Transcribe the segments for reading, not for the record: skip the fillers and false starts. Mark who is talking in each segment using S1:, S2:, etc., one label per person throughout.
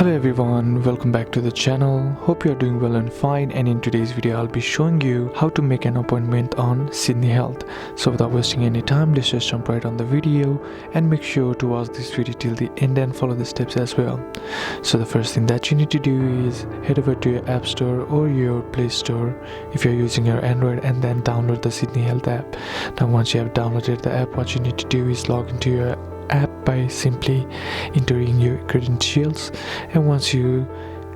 S1: Hello everyone, welcome back to the channel. Hope you are doing well and fine, and in today's video I'll be showing you how to make an appointment on Sydney Health. So without wasting any time, let's just jump right on the video and make sure to watch this video till the end and follow the steps as well. So the first thing that you need to do is head over to your App Store or your Play Store if you're using your Android, and then download the Sydney Health app. Now once you have downloaded the app, what you need to do is log into your app by simply entering your credentials, and once you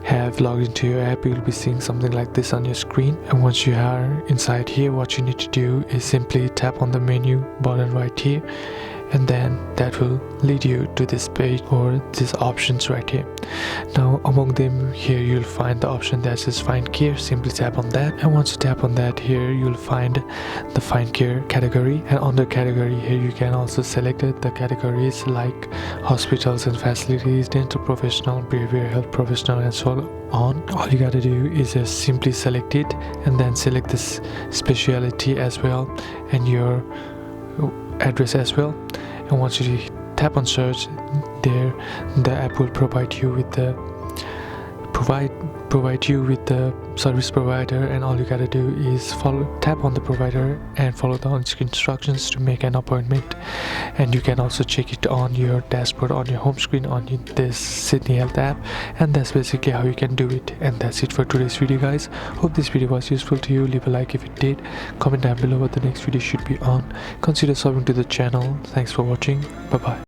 S1: have logged into your app, you'll be seeing something like this on your screen. And once you are inside here, what you need to do is simply tap on the menu button right here, and then that will lead you to this page or these options right here. Now among them here you'll find the option that says Find Care. Simply tap on that, and once you tap on that, here you'll find the Find Care category, and under category here you can also select the categories like hospitals and facilities, dental professional, behavioral health professional, and so on. All you gotta do is just simply select it, and then select this specialty as well and your address as well. And once you tap on search, there the app will provide you with the service provider, and all you gotta do is tap on the provider and follow the instructions to make an appointment. And you can also check it on your dashboard on your home screen on this Sydney Health app, and that's basically how you can do it. And that's it for today's video, guys. Hope this video was useful to you. Leave a like if it did, comment down below what the next video should be on, consider subbing to the channel. Thanks for watching. Bye bye.